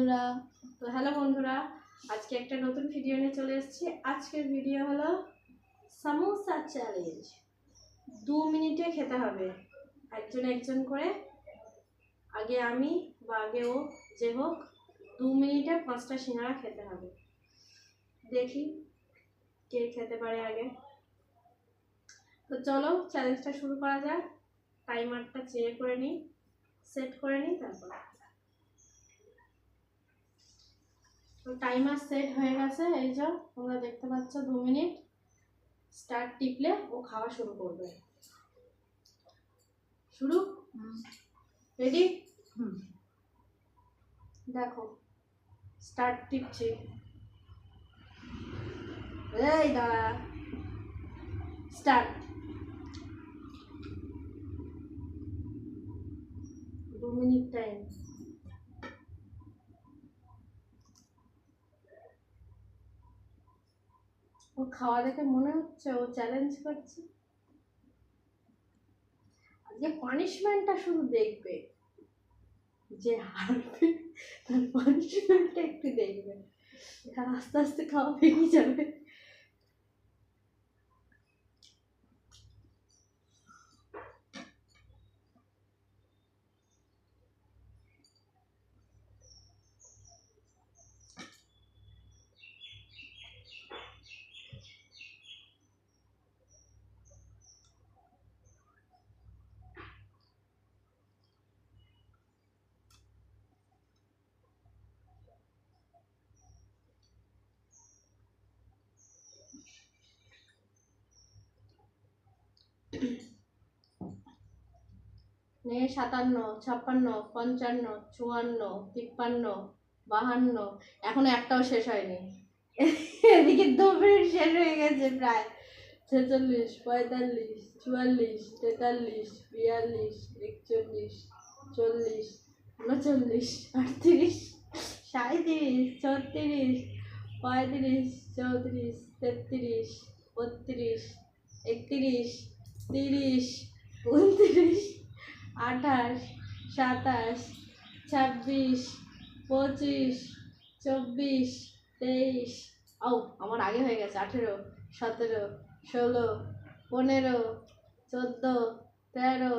বন্ধুরা। তো হ্যালো বন্ধুরা, আজকে একটা নতুন ভিডিও নিয়ে চলে এসেছি। আজকের ভিডিও হলো সামোসা চ্যালেঞ্জ। 2 মিনিটে খেতে হবে, একজন একজন করে। আগে আমি বা আগে ও, যে হোক, 2 মিনিটে 5টা সিঙ্গারা খেতে হবে। দেখি কে খেতে পারে আগে। তো চলো চ্যালেঞ্জটা শুরু করা যাক। টাইমারটা সেট করে নিই তারপর। তো টাইমার সেট হয়ে গেছে, এই যে তোমরা দেখতে পাচ্ছ 2 মিনিট। স্টার্ট টিপলে ও খাওয়া শুরু করবে। শুরু, রেডি? দেখো স্টার্ট টিপছি। এই দাঁড়া, স্টার্ট। 2 minute time. ও খাওয়া দেখে মনে হচ্ছে ও চ্যালেঞ্জ করছে। আজকে পানিশমেন্টটা শুধু দেখবে, যে হারবে তার পানিশমেন্টটা একটু দেখবে। আস্তে আস্তে খাওয়া ভেঙে যাবে। নে 57, 56, 55, 54, 53, 52। এখনো একটাও শেষ হয়নি। এদিকে 2 মিনিট শেষ হয়ে গেছে প্রায়। 46, 45, 44, 43, 42, 41, 40, 39, 38, 37, 36, 35, 34, 33, 32, 31, 30, 29, 28, 27, 26, 25, 24, 23। আমার আগে হয়ে গেছে। 18, 17, 16, 15, 14, 13,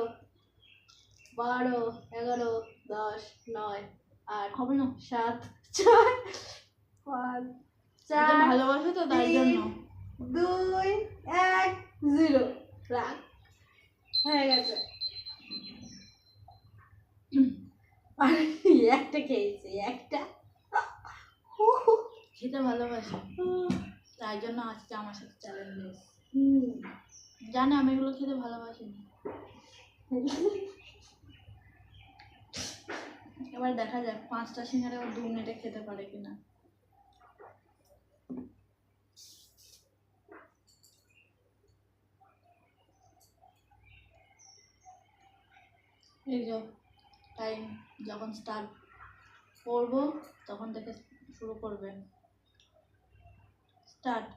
12, 11, 10, 9, 8, 7, 6, 5, 4, ভালোবাসো তো তাই জন্য। 2, 1, 0। রাখ, হয়ে গেছে। আর একটা খেয়েছি, একটা। খেতে ভালোবাসি তাই জন্য আজকে আমার সাথে চ্যালেঞ্জ এসেছে। জানে আমি এগুলো খেতে ভালোবাসি না। এবার দেখা যাক 5টা সিঙ্গারা 2 মিনিটে খেতে পারে কিনা। এই যে টাইম যখন স্টার্ট করবো তখন থেকে শুরু করবে। স্টার্ট।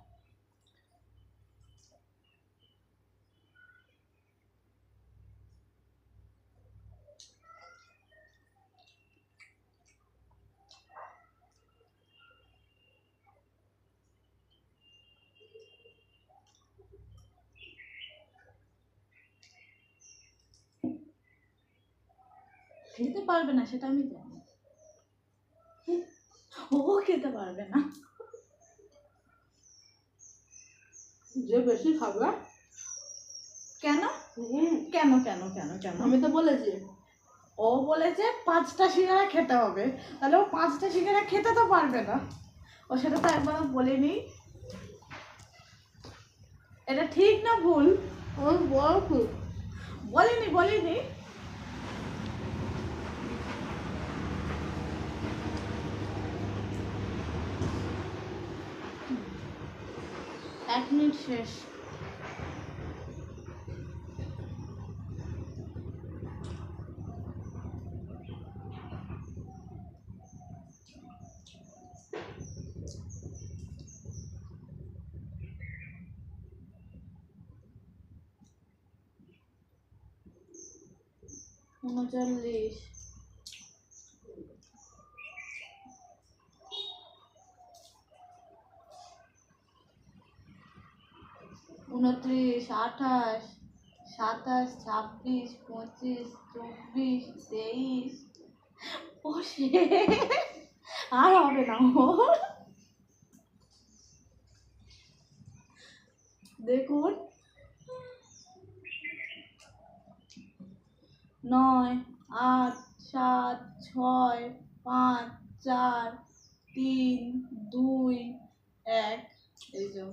খেতে পারবে না সেটা আমি জানি, ও খেতে পারবে না। যে বেশি খাবে। কেন কেন কেন কেন কেন? আমি তো বলেছি। ও বলেছে 5টা সিঙ্গারা খেতে হবে, তাহলে ও 5টা সিঙ্গারা খেতে তো পারবে না। ও সেটা তো একবারও বলেনি। এটা ঠিক না ভুল? বলিনি। 1 মিনিট শেষ। উনচল্লিশ, 29, 28, 27, 26, 25, 24, 23, ও আর হবে না ওর। দেখুন 9, 8, 7, 6, 5, 4, 3, 2, 1। এই যে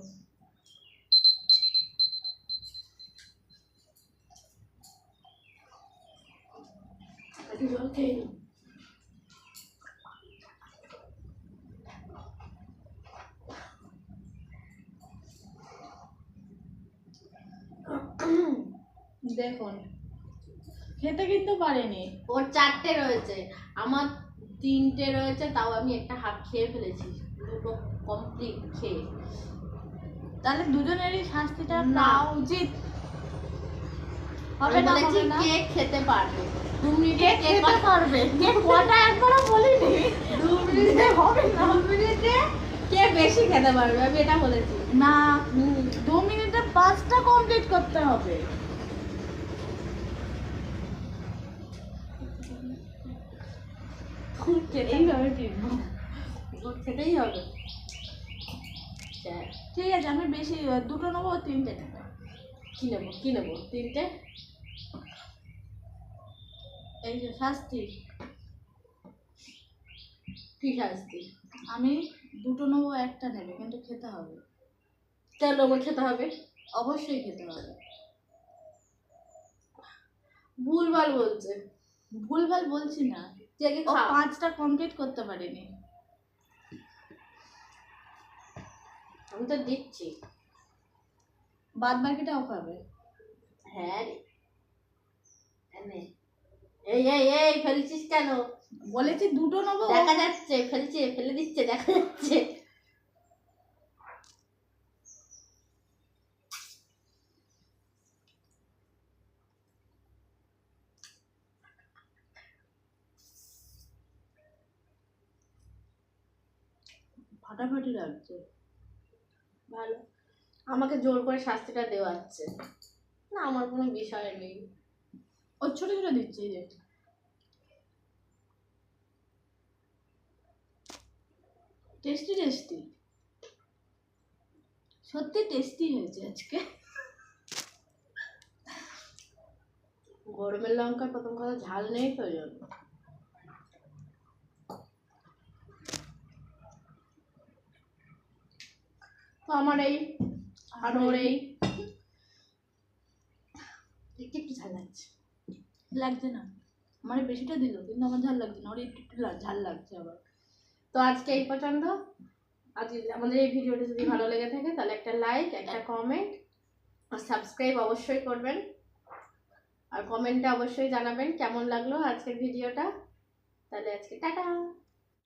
একটু জল খেয়ে নিই। দেখুন খেতে কিন্তু পারেনি। ওর 4টে রয়েছে, আমার 3টে রয়েছে, তাও আমি একটা হাফ খেয়ে ফেলেছি, দুটো কমপ্লিট খেয়ে। তাহলে দুজনেরই শাস্তিটা না। পাওয়া উচিত। হবে আমি না, বলেছি হবে না। কে খেতে পারবে, 2 মিনিটে কে কে খেতে পারবে? কে কটা একবারও বলিনি। 2 মিনিটে হবে না। 2 মিনিটে কে বেশি খেতে পারবে, আমি এটা বলেছি। না, 2 মিনিটে 5টা কমপ্লিট করতে হবে। এইভাবে টিপবো। ওর খেতেই হবে। ঠিক আছে, আমি বেশি দুটো নেবো, 3টে নেবো। কি নেবো, কি নেবো? 3টে? এই যে শাস্তি, কি শাস্তি? আমি দুটো নেবো, একটা নেবে, কিন্তু খেতে হবে। কেন আমার খেতে হবে? অবশ্যই খেতে হবে। ভুলভাল বলছে। ভুলভাল বলছি না, তুই আগে ও খা। 5টা কমপ্লিট করতে পারেনি। আমি তো দিচ্ছি। বাদ বাকিটাও খাবে। হ্যাঁ রে, এনে। এই এই এই ফেলছিস কেন? বলেছি দুটো নেবো। দেখা যাচ্ছে ফেলছে, ফেলে দিচ্ছে, দেখা যাচ্ছে। ফাটাফাটি লাগছে। ভালো, আমাকে জোর করে শাস্তিটা দেওয়া হচ্ছে না, আমার কোনো বিষয় নেই। ও ছোট ছোট দিচ্ছে, এই যে টেস্টি টেস্টি, সত্যি টেস্টি হয়েছে আজকে। গরমের লঙ্কার প্রথম কথা ঝাল নেই তো জন্য। তো আমার এই আর ওর এই একটু একটু ঝাল লাগছে। লাগছে না, আমার বেশিটা দিল, কিন্তু আমার ঝাল লাগছে না, ওর একটু একটু ঝাল লাগছে আবার। তো আজকে এই পর্যন্ত। আজকে আমাদের এই ভিডিওটা যদি ভালো লেগে থাকে তাহলে একটা লাইক, একটা কমেন্ট আর সাবস্ক্রাইব অবশ্যই করবেন। আর কমেন্টে অবশ্যই জানাবেন কেমন লাগলো আজকের ভিডিওটা। তাহলে আজকে টাটা।